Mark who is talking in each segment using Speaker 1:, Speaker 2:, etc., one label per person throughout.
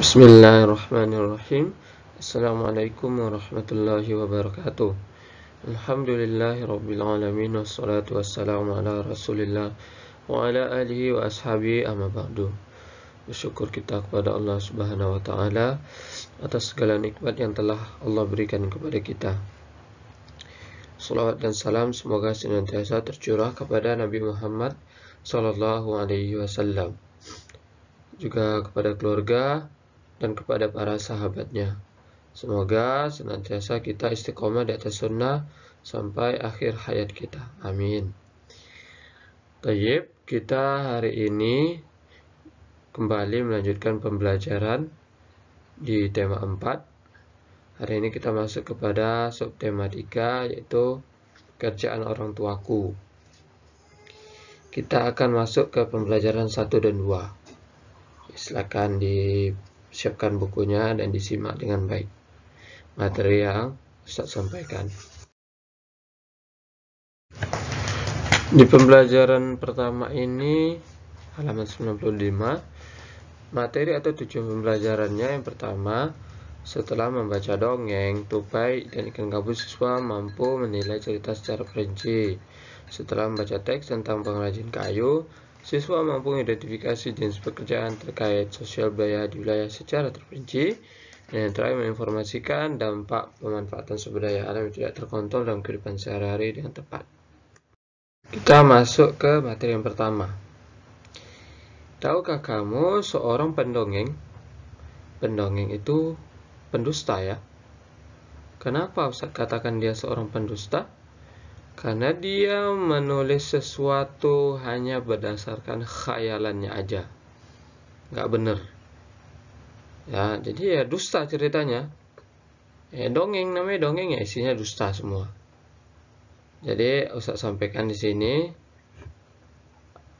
Speaker 1: Bismillahirrahmanirrahim. Assalamualaikum warahmatullahi wabarakatuh. Alhamdulillahirabbil alamin wassalatu wassalamu ala Rasulillah wa ala alihi wa ashabihi amma ba'du. Bersyukur kita kepada Allah Subhanahu wa taala atas segala nikmat yang telah Allah berikan kepada kita. Salawat dan salam semoga senantiasa tercurah kepada Nabi Muhammad sallallahu alaihi wasallam, juga kepada keluarga dan kepada para sahabatnya. Semoga senantiasa kita istiqomah di atas sunnah sampai akhir hayat kita. Amin. Tayyib, kita hari ini kembali melanjutkan pembelajaran di tema 4. Hari ini kita masuk kepada subtema 3, yaitu kerjaan orang tuaku. Kita akan masuk ke pembelajaran 1 dan 2. Silakan disiapkan bukunya dan disimak dengan baik materi yang Ustaz sampaikan. Di pembelajaran pertama ini, halaman 95, materi atau tujuan pembelajarannya yang pertama, setelah membaca dongeng, tupai, dan ikan gabus, siswa mampu menilai cerita secara perinci. Setelah membaca teks tentang pengrajin kayu, siswa mampu mengidentifikasi jenis pekerjaan terkait sosial budaya di wilayah secara terperinci. Dan yang terakhir, menginformasikan dampak pemanfaatan sumber daya alam yang tidak terkontrol dalam kehidupan sehari-hari dengan tepat. Kita masuk ke materi yang pertama. Tahukah kamu seorang pendongeng? Pendongeng itu pendusta ya. Kenapa Ustaz katakan dia seorang pendusta? Karena dia menulis sesuatu hanya berdasarkan khayalannya aja, nggak bener. Ya, jadi ya dusta ceritanya. Dongeng, namanya dongeng ya, isinya dusta semua. Jadi Ustaz sampaikan di sini,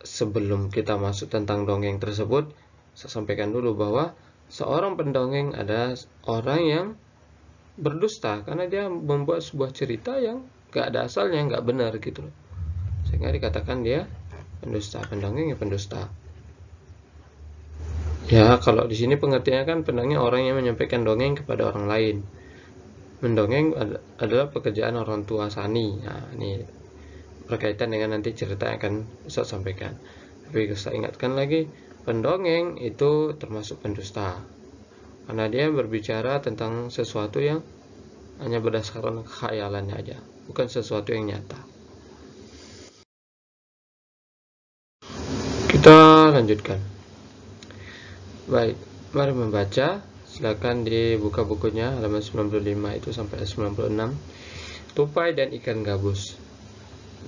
Speaker 1: sebelum kita masuk tentang dongeng tersebut, saya sampaikan dulu bahwa seorang pendongeng adalah orang yang berdusta karena dia membuat sebuah cerita yang gak ada asalnya, gak benar gitu loh. Sehingga dikatakan dia pendusta, pendongeng ya pendusta. Ya, kalau di sini pengertiannya kan pendongeng orang yang menyampaikan dongeng kepada orang lain. Mendongeng adalah pekerjaan orang tua sani. Nah, ini berkaitan dengan nanti cerita yang akan Ustaz sampaikan. Tapi saya ingatkan lagi, pendongeng itu termasuk pendusta karena dia berbicara tentang sesuatu yang hanya berdasarkan khayalannya aja, bukan sesuatu yang nyata. Kita lanjutkan. Baik, mari membaca. Silakan dibuka bukunya halaman 95 itu sampai 96. Tupai dan ikan gabus.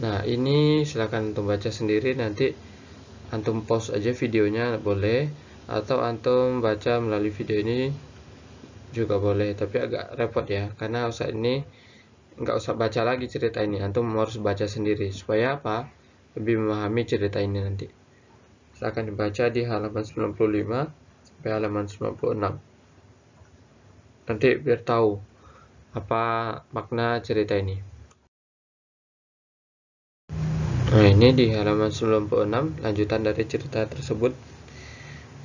Speaker 1: Nah, ini silakan antum baca sendiri, nanti antum pause aja videonya boleh, atau antum baca melalui video ini juga boleh, tapi agak repot ya, karena usah ini nggak usah baca lagi cerita ini, antum harus baca sendiri supaya apa? Lebih memahami cerita ini nanti. Silakan dibaca di halaman 95 sampai halaman 96. Nanti biar tahu apa makna cerita ini. Nah, ini di halaman 96, lanjutan dari cerita tersebut.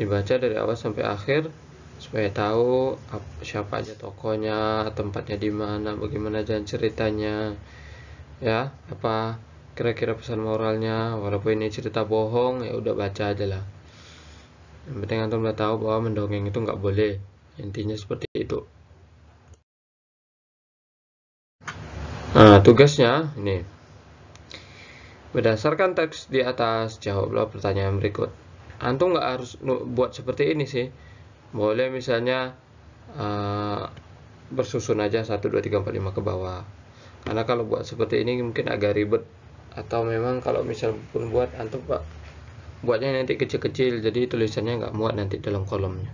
Speaker 1: Dibaca dari awal sampai akhir supaya tahu siapa aja tokohnya, tempatnya di mana, bagaimana jalan ceritanya, ya, apa kira-kira pesan moralnya. Walaupun ini cerita bohong, ya udah baca aja lah. Yang penting antum udah tahu bahwa mendongeng itu nggak boleh. Intinya seperti itu. Nah, tugasnya ini. Berdasarkan teks di atas, jawablah pertanyaan berikut. Antum nggak harus buat seperti ini sih. Boleh misalnya bersusun aja 1, 2, 3, 4, 5 ke bawah. Karena kalau buat seperti ini mungkin agak ribet. Atau memang kalau misal pun buat, antum buatnya nanti kecil-kecil, jadi tulisannya nggak muat nanti dalam kolomnya.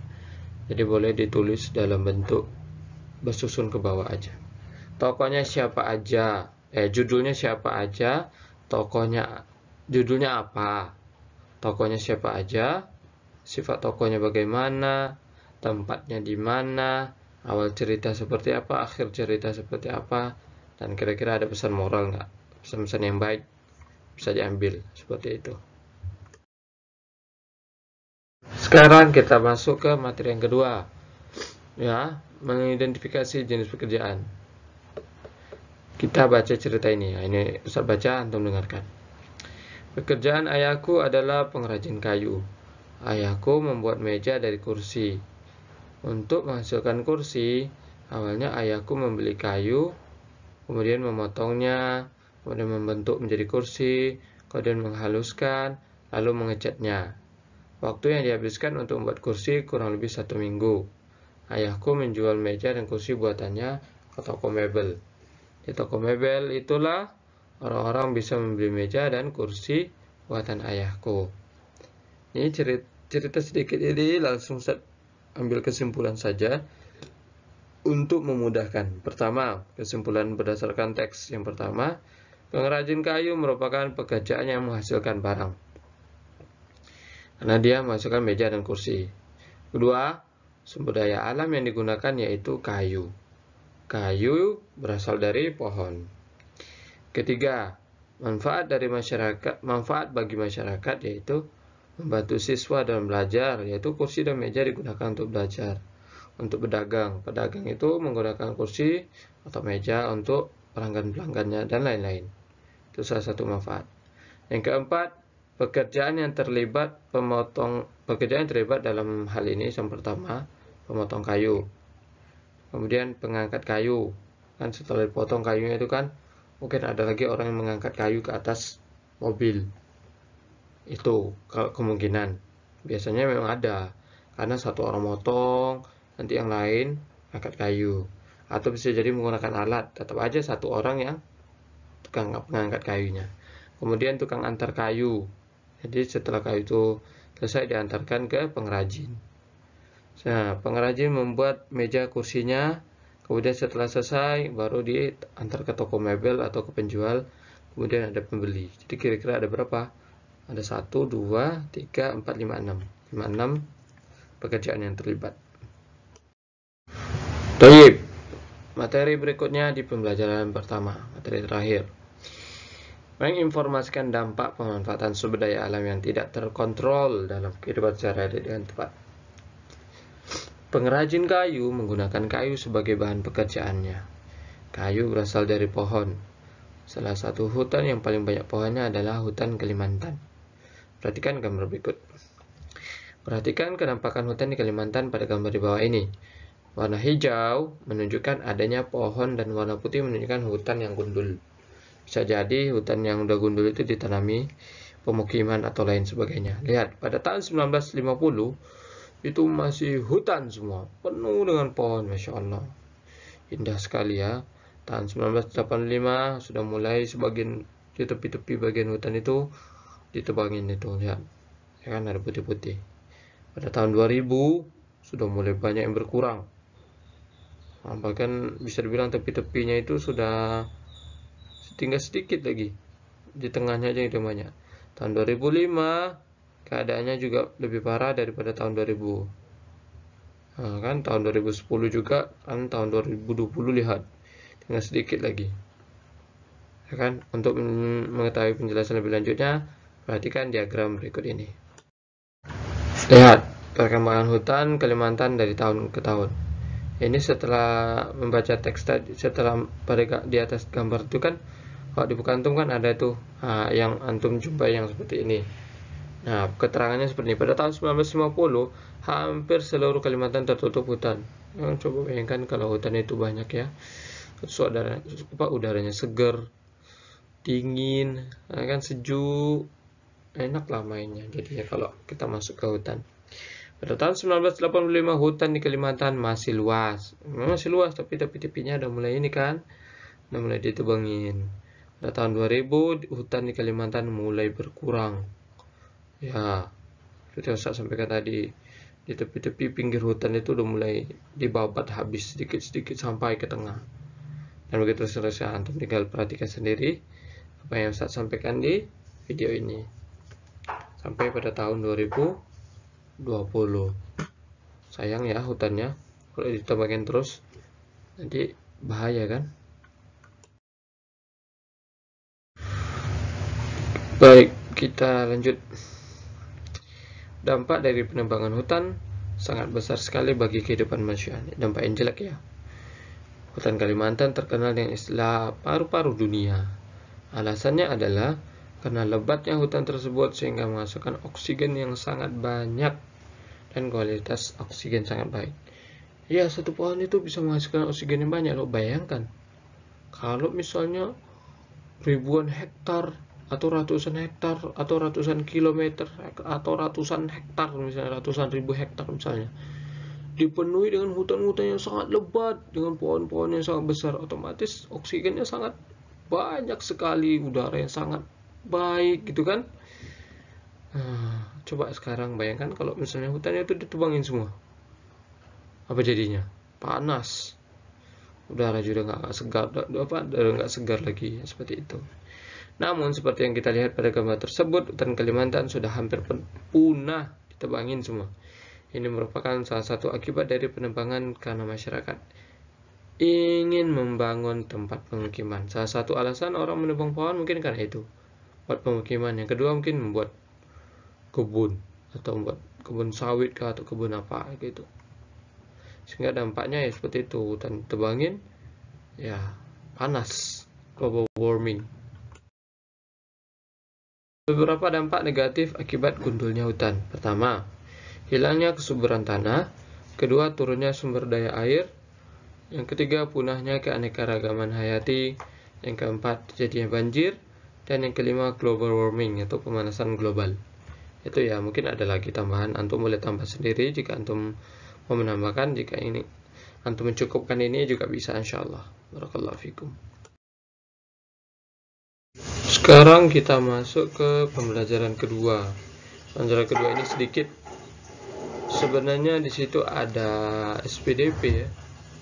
Speaker 1: Jadi boleh ditulis dalam bentuk bersusun ke bawah aja. Tokohnya siapa aja, judulnya siapa aja, tokohnya, judulnya apa, tokohnya siapa aja, sifat tokohnya bagaimana, tempatnya di mana, awal cerita seperti apa, akhir cerita seperti apa, dan kira-kira ada pesan moral nggak, pesan-pesan yang baik bisa diambil seperti itu. Sekarang kita masuk ke materi yang kedua, ya, mengidentifikasi jenis pekerjaan. Kita baca cerita ini. Ini Ustaz baca, antum dengarkan. Pekerjaan ayahku adalah pengrajin kayu. Ayahku membuat meja dari kursi. Untuk menghasilkan kursi, awalnya ayahku membeli kayu, kemudian memotongnya, kemudian membentuk menjadi kursi, kemudian menghaluskan, lalu mengecatnya. Waktu yang dihabiskan untuk membuat kursi kurang lebih 1 minggu. Ayahku menjual meja dan kursi buatannya ke toko mebel. Di toko mebel itulah orang-orang bisa membeli meja dan kursi buatan ayahku. Ini cerita sedikit ini langsung saya ambil kesimpulan saja untuk memudahkan. Pertama, kesimpulan berdasarkan teks yang pertama, pengrajin kayu merupakan pekerjaan yang menghasilkan barang, karena dia menghasilkan meja dan kursi. Kedua, sumber daya alam yang digunakan yaitu kayu. Kayu berasal dari pohon. Ketiga, manfaat bagi masyarakat yaitu membantu siswa dalam belajar, yaitu kursi dan meja digunakan untuk belajar. Untuk pedagang itu menggunakan kursi atau meja untuk pelanggan-pelanggannya dan lain-lain. Itu salah satu manfaat. Yang keempat, pekerjaan yang terlibat dalam hal ini yang pertama, pemotong kayu. Kemudian pengangkat kayu. Kan setelah dipotong kayunya itu kan mungkin ada lagi orang yang mengangkat kayu ke atas mobil. Itu kalau kemungkinan. Biasanya memang ada. Karena satu orang motong, nanti yang lain angkat kayu. Atau bisa jadi menggunakan alat. Tetap aja satu orang yang tukang mengangkat kayunya. Kemudian tukang antar kayu. Jadi setelah kayu itu selesai diantarkan ke pengrajin. Nah, pengrajin membuat meja kursinya, kemudian setelah selesai baru diantar ke toko mebel atau ke penjual, kemudian ada pembeli. Jadi kira-kira ada berapa? Ada 1, 2, 3, 4, 5, 6. 5, 6 pekerjaan yang terlibat. Baik, materi berikutnya di pembelajaran pertama, materi terakhir. Menginformasikan dampak pemanfaatan sumber daya alam yang tidak terkontrol dalam kehidupan sehari-hari dengan tepat. Pengrajin kayu menggunakan kayu sebagai bahan pekerjaannya. Kayu berasal dari pohon. Salah satu hutan yang paling banyak pohonnya adalah hutan Kalimantan. Perhatikan gambar berikut. Perhatikan kenampakan hutan di Kalimantan pada gambar di bawah ini. Warna hijau menunjukkan adanya pohon dan warna putih menunjukkan hutan yang gundul. Bisa jadi hutan yang udah gundul itu ditanami pemukiman atau lain sebagainya. Lihat, pada tahun 1950 itu masih hutan semua, penuh dengan pohon, Masya Allah. Indah sekali ya. Tahun 1985 sudah mulai sebagian di tepi-tepi bagian hutan itu ditebangin itu, lihat. Ya kan ada putih-putih. Pada tahun 2000 sudah mulai banyak yang berkurang. Nah, bahkan bisa dibilang tepi-tepinya itu sudah tinggal sedikit lagi, di tengahnya aja itu banyak. Tahun 2005 keadaannya juga lebih parah daripada tahun 2000. Nah, kan tahun 2010 juga, kan tahun 2020 lihat tinggal sedikit lagi. Ya kan? Untuk mengetahui penjelasan lebih lanjutnya, perhatikan diagram berikut ini. Lihat perkembangan hutan Kalimantan dari tahun ke tahun. Ini setelah membaca teks tadi, setelah pada di atas gambar itu kan, kalau dibuka antum kan ada tuh yang antum jumpai yang seperti ini. Nah, keterangannya seperti ini. Pada tahun 1950, hampir seluruh Kalimantan tertutup hutan. Coba bayangkan kalau hutan itu banyak ya. Udaranya segar, dingin, kan sejuk, enak lah mainnya. Jadinya kalau kita masuk ke hutan. Pada tahun 1985 hutan di Kalimantan masih luas. Masih luas tapi tepi-tepinya udah mulai ini kan. Udah mulai ditebangin. Pada tahun 2000 hutan di Kalimantan mulai berkurang. Ya, seperti yang saya sampaikan tadi, di tepi-tepi pinggir hutan itu udah mulai dibabat habis sedikit-sedikit sampai ke tengah. Dan begitu selesai, antum tinggal perhatikan sendiri apa yang saya sampaikan di video ini. Sampai pada tahun 2020. Sayang ya hutannya, kalau ditebangin terus nanti bahaya kan. Baik, kita lanjut. dampak dari penebangan hutan sangat besar sekali bagi kehidupan manusia. Dampak yang jelek ya. Hutan Kalimantan terkenal dengan istilah paru-paru dunia. Alasannya adalah karena lebatnya hutan tersebut sehingga menghasilkan oksigen yang sangat banyak dan kualitas oksigen sangat baik. Ya, satu pohon itu bisa menghasilkan oksigen yang banyak loh. Bayangkan kalau misalnya ribuan hektar atau ratusan hektar atau ratusan kilometer atau ratusan hektar, misalnya ratusan ribu hektar misalnya, dipenuhi dengan hutan-hutan yang sangat lebat dengan pohon-pohon yang sangat besar, otomatis oksigennya sangat banyak sekali, udara yang sangat baik gitu kan. Coba sekarang bayangkan kalau misalnya hutannya itu ditebangin semua, apa jadinya? Panas, udara juga nggak segar lagi, seperti itu. Namun seperti yang kita lihat pada gambar tersebut, hutan Kalimantan sudah hampir punah, ditebangin semua. Ini merupakan salah satu akibat dari penebangan karena masyarakat ingin membangun tempat pemukiman. Salah satu alasan orang menebang pohon mungkin karena itu, buat pemukiman. Yang kedua mungkin membuat kebun atau membuat kebun sawit atau kebun apa gitu. Sehingga dampaknya ya seperti itu, hutan tebangin ya panas, global warming. Beberapa dampak negatif akibat gundulnya hutan. Pertama, hilangnya kesuburan tanah. Kedua, turunnya sumber daya air. Yang ketiga, punahnya keanekaragaman hayati. Yang keempat, terjadinya banjir. Dan yang kelima, global warming atau pemanasan global. Itu ya, mungkin ada lagi tambahan. Antum boleh tambah sendiri jika antum mau menambahkan. Jika ini antum mencukupkan ini juga bisa, insyaallah. Barakallahu fikum. Sekarang kita masuk ke pembelajaran kedua. Pembelajaran kedua ini sedikit, sebenarnya di situ ada SPDP ya.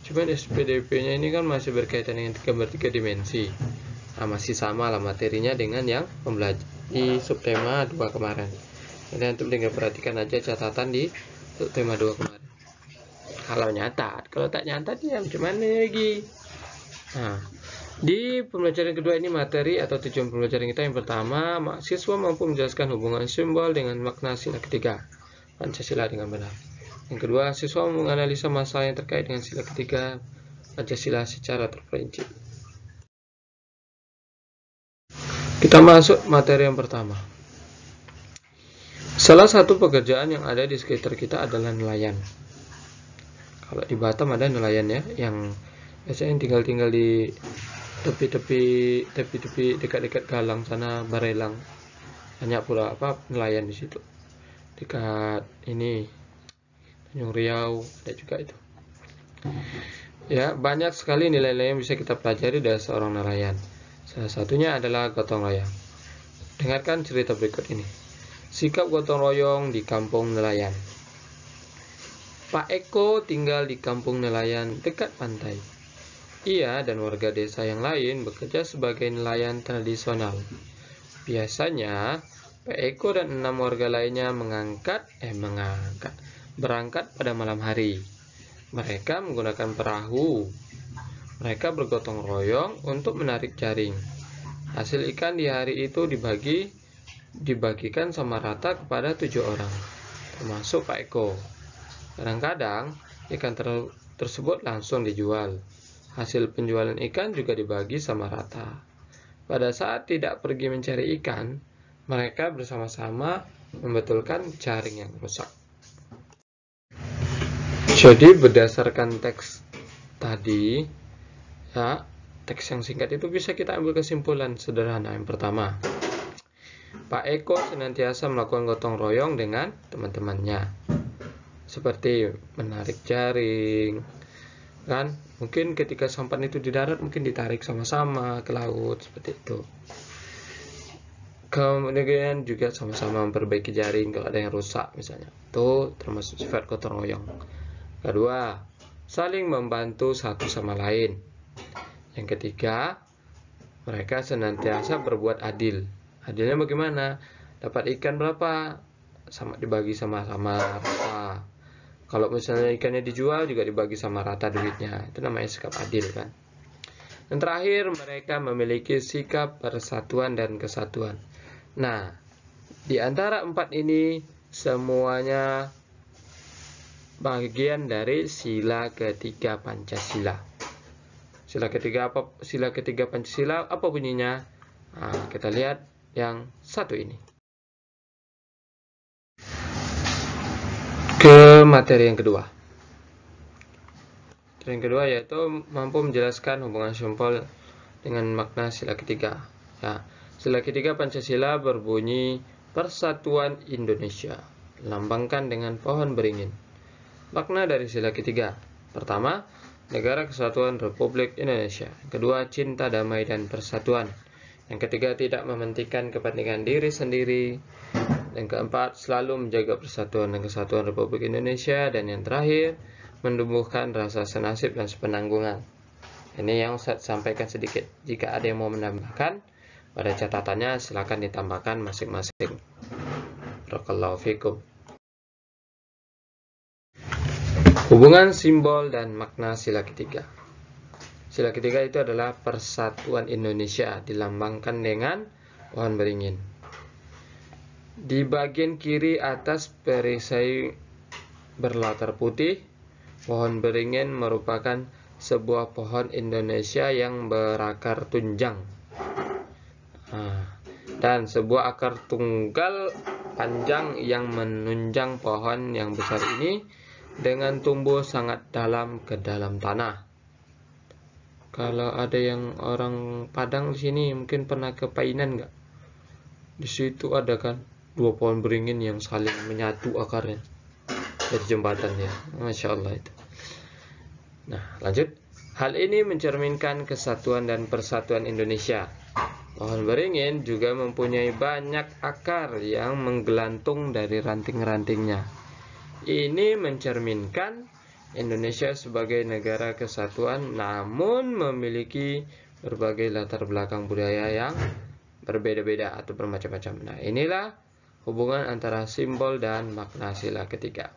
Speaker 1: Cuman SPDP-nya ini kan masih berkaitan dengan gambar 3 dimensi. Nah, masih sama lah materinya dengan yang di subtema 2 kemarin. Jadi antum tinggal perhatikan aja catatan di subtema 2 kemarin. Kalau nyatat, kalau tak nyatat ya macam mana lagi. Nah, di pembelajaran kedua ini materi atau tujuan pembelajaran kita yang pertama, mahasiswa mampu menjelaskan hubungan simbol dengan makna sila ketiga, Pancasila dengan benar. Yang kedua, siswa menganalisa masalah yang terkait dengan sila ketiga Pancasila secara terperinci. Kita masuk materi yang pertama. Salah satu pekerjaan yang ada di sekitar kita adalah nelayan. Kalau di Batam ada nelayan ya, yang biasanya tinggal di tepi-tepi dekat-dekat Galang sana, Barelang. Banyak pula nelayan di situ. Dekat ini Tanjung Riau ada juga itu. Ya, banyak sekali nilai-nilai yang bisa kita pelajari dari seorang nelayan. Salah satunya adalah gotong royong. Dengarkan cerita berikut ini. Sikap gotong royong di kampung nelayan. Pak Eko tinggal di kampung nelayan dekat pantai. Ia dan warga desa yang lain bekerja sebagai nelayan tradisional. Biasanya, Pak Eko dan 6 warga lainnya berangkat pada malam hari. Mereka menggunakan perahu. Mereka bergotong royong untuk menarik jaring. Hasil ikan di hari itu dibagikan sama rata kepada 7 orang, termasuk Pak Eko. Kadang-kadang ikan tersebut langsung dijual. Hasil penjualan ikan juga dibagi sama rata. Pada saat tidak pergi mencari ikan, mereka bersama-sama membetulkan jaring yang rusak. Jadi berdasarkan teks tadi, ya, teks yang singkat itu bisa kita ambil kesimpulan sederhana. Yang pertama, Pak Eko senantiasa melakukan gotong royong dengan teman-temannya, seperti menarik jaring, kan? Mungkin ketika sampan itu di darat mungkin ditarik sama-sama ke laut, seperti itu. Kemudian juga sama-sama memperbaiki jaring kalau ada yang rusak misalnya. Itu termasuk sifat gotong royong. Kedua, saling membantu satu sama lain. Yang ketiga, mereka senantiasa berbuat adil. Adilnya bagaimana? Dapat ikan berapa? Sama dibagi sama-sama rata. Kalau misalnya ikannya dijual juga dibagi sama rata duitnya. Itu namanya sikap adil kan. Dan terakhir, mereka memiliki sikap persatuan dan kesatuan. Nah, di antara 4 ini, semuanya bagian dari sila ketiga Pancasila. Sila ketiga Pancasila apa bunyinya? Nah, kita lihat yang satu ini. Ke materi yang kedua. Yang kedua yaitu mampu menjelaskan hubungan simbol dengan makna sila ketiga. Ya, sila ketiga Pancasila berbunyi Persatuan Indonesia, lambangkan dengan pohon beringin. Makna dari sila ketiga. Pertama, negara kesatuan Republik Indonesia. Kedua, cinta damai dan persatuan. Yang ketiga, tidak mementingkan kepentingan diri sendiri. Yang keempat, selalu menjaga persatuan dan kesatuan Republik Indonesia. Dan yang terakhir, menumbuhkan rasa senasib dan sepenanggungan. Ini yang saya sampaikan sedikit. Jika ada yang mau menambahkan pada catatannya, silakan ditambahkan masing-masing. Barakallahu fikum. Hubungan simbol dan makna sila ketiga. Sila ketiga itu adalah Persatuan Indonesia, dilambangkan dengan pohon beringin. Di bagian kiri atas perisai berlatar putih, pohon beringin merupakan sebuah pohon Indonesia yang berakar tunjang. Dan sebuah akar tunggal panjang yang menunjang pohon yang besar ini dengan tumbuh sangat dalam ke dalam tanah. Kalau ada yang orang Padang di sini mungkin pernah ke Painan nggak? Di situ ada kan dua pohon beringin yang saling menyatu akarnya dari jembatan ya, masya Allah itu. Nah, lanjut. Hal ini mencerminkan kesatuan dan persatuan Indonesia. Pohon beringin juga mempunyai banyak akar yang menggelantung dari ranting-rantingnya. Ini mencerminkan Indonesia sebagai negara kesatuan namun memiliki berbagai latar belakang budaya yang berbeda-beda atau bermacam-macam. Nah, inilah hubungan antara simbol dan makna sila ketiga.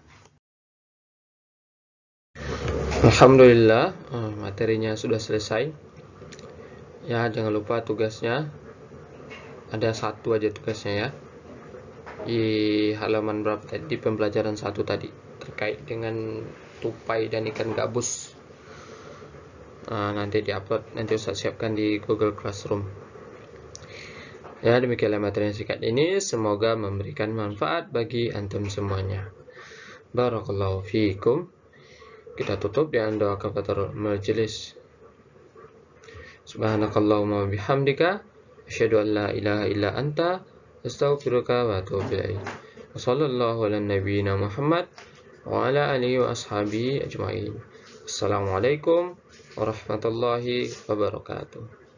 Speaker 1: Alhamdulillah, materinya sudah selesai. Ya, jangan lupa tugasnya. Ada satu aja tugasnya ya. Di halaman berapa tadi? Di pembelajaran 1 tadi terkait dengan tupai dan ikan gabus. Nanti diupload, nanti Ustaz siapkan di Google Classroom. Ya, demikianlah materi yang singkat ini. Semoga memberikan manfaat bagi antum semuanya. Barakallahu fiikum. Kita tutup dengan doa kafaratul majelis. Subhanakallahumma bihamdika asyhadu an la ilaha illa anta astaghfiruka wa atubu ilaik. Wassallallahu ala nabiyyina Muhammad wa ala alihi wa ashabihi ajma'in. Assalamualaikum warahmatullahi wabarakatuh.